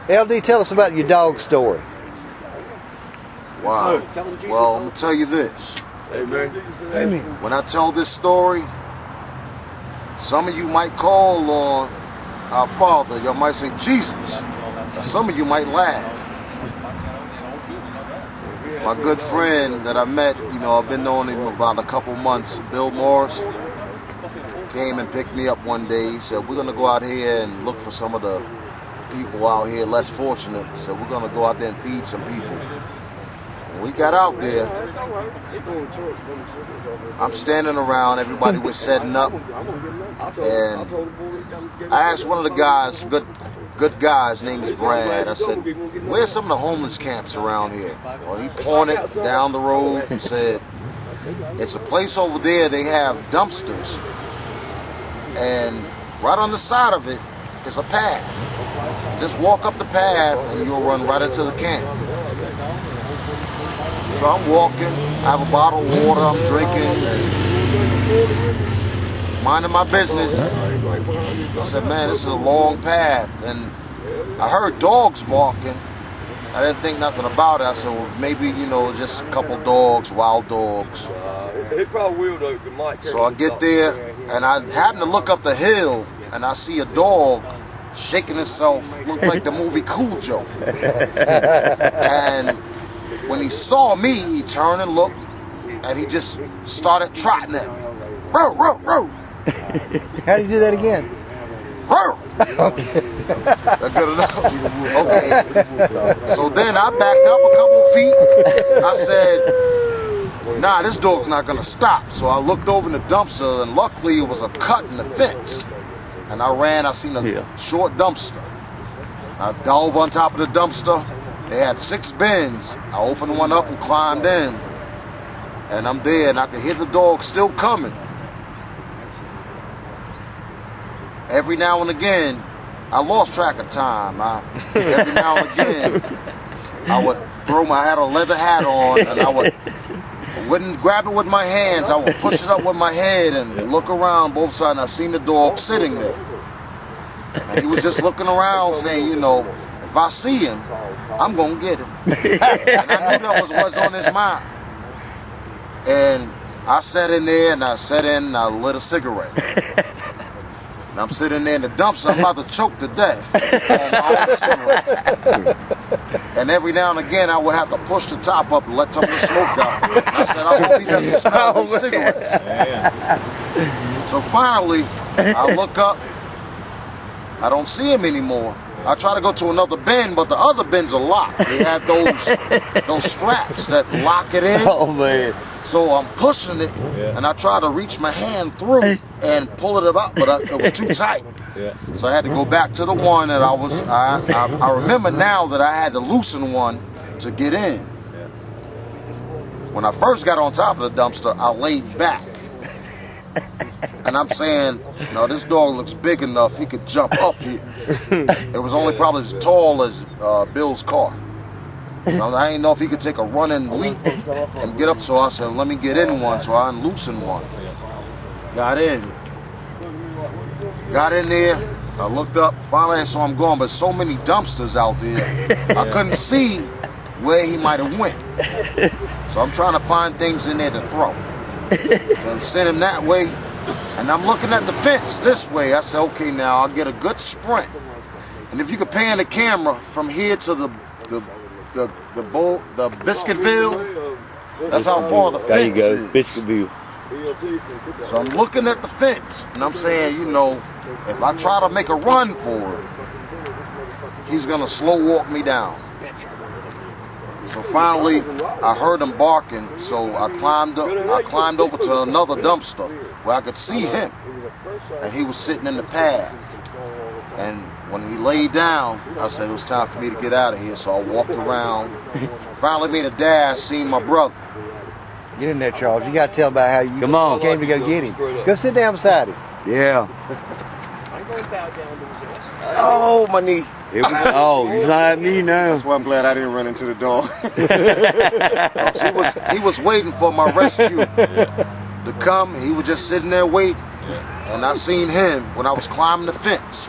LD, tell us about your dog story. Wow. Well, I'm going to tell you this. Amen. When I tell this story, some of you might call on our Father. Y'all might say Jesus. Some of you might laugh. My good friend that I met, I've been knowing him about a couple months, Bill Morris, came and picked me up one day. He said, we're going to go out here and look for some of the people out here less fortunate. He said, we're going to go out there and feed some people. When we got out there, I'm standing around, everybody was setting up, and I asked one of the guys, good guy, his name is Brad, I said, where's some of the homeless camps around here? Well, he pointed down the road and said, it's a place over there, they have dumpsters, and right on the side of it is a path. Just walk up the path and you'll run right into the camp. So I'm walking, I have a bottle of water, I'm drinking, minding my business. I said, man, this is a long path, and I heard dogs barking. I didn't think nothing about it. I said, well, maybe, just a couple dogs, wild dogs. So I get there, and I happen to look up the hill, and I see a dog shaking itself, looked like the movie Cujo. And when he saw me, he turned and looked, and he just started trotting at me. Row, row, row. How do you do that again? Row. Okay. That's good enough? Okay. So then I backed up a couple feet. I said, nah, this dog's not going to stop. So I looked over in the dumpster, and luckily it was a cut in the fence. And I seen a short dumpster. I dove on top of the dumpster. They had 6 bins. I opened one up and climbed in. And I'm there, and I could hear the dog still coming. Every now and again, I lost track of time. Every now and again, I would I had a leather hat on, and I wouldn't grab it with my hands. I would push it up with my head and look around both sides, and I seen the dog sitting there. And he was just looking around saying, if I see him, I'm going to get him. And I knew that was what's on his mind. And I sat in there, and I lit a cigarette. And I'm sitting there in the dumpster, I'm about to choke to death on my own cigarettes. And every now and again, I would have to push the top up and let some of the smoke out. I said, I hope he doesn't smell these cigarettes. So finally, I look up. I don't see him anymore. I try to go to another bin, but the other bins are locked. They have those straps that lock it in. Oh, man. So I'm pushing it, and I try to reach my hand through and pull it up, but it was too tight. So I had to go back to the one that I remember now that I had to loosen one to get in. When I first got on top of the dumpster, I laid back. And I'm saying, no, this dog looks big enough, he could jump up here. It was only probably as tall as Bill's car. So I didn't know if he could take a running leap and get up, so I said, let me get in one, so I unloosened one. Got in there, I looked up, finally I saw him going, but so many dumpsters out there, I couldn't see where he might have went. So I'm trying to find things in there to throw. So I sent him that way, and I'm looking at the fence this way. I said, okay, now I'll get a good sprint. And if you could pan the camera from here to the Biscuitville, that's how far the fence there you is. go, Biscuitville. So I'm looking at the fence, and I'm saying, if I try to make a run for it, he's gonna slow walk me down. So finally, I heard him barking, so I climbed over to another dumpster where I could see him, and he was sitting in the path. And when he laid down, I said it was time for me to get out of here, so I walked around. Finally made a dash, seen my brother. Get in there, Charles. You got to tell about how you came to go get him. Go sit down beside him. Yeah. Oh, my knee. Oh, you like me now. That's why I'm glad I didn't run into the dog. He was waiting for my rescue to come. He was just sitting there waiting. And I seen him when I was climbing the fence.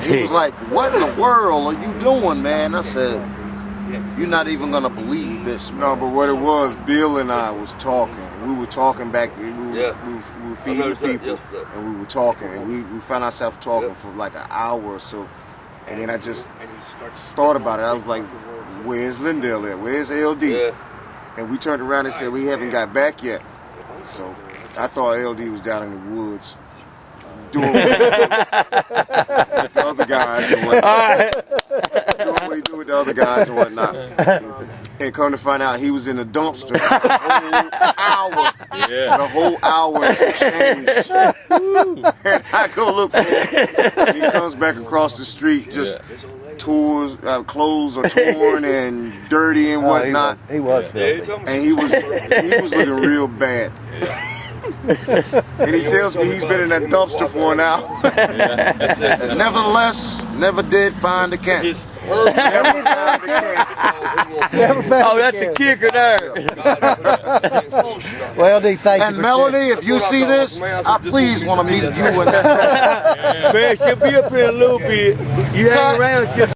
He was like, "What in the world are you doing, man?" I said, "You're not even gonna believe this." Man. No, but what it was, Bill and I was talking. We were talking back. We were feeding the people, and we were talking, and we found ourselves talking for like an hour or so. And then I just thought about it. I was like, "Where's Lindell at? Where's LD?" And we turned around and said, "We haven't got back yet." So I thought LD was down in the woods doing with the other guys and whatnot. Doing what he do with the other guys and whatnot. And come to find out, he was in the dumpster the whole hour. The whole hour and some change. And I go look for him. And he comes back across the street, just clothes are torn and dirty and whatnot. He was filthy. And he was looking real bad. And he tells me he's been in that dumpster for an hour. Nevertheless, never did find the cat. Never found the cat. Oh, that's a kicker there. Well, D, thank you. And Melanie, if you see this, I please want to meet you and that. Man, she'll be up here in a little bit. You hang around, she'll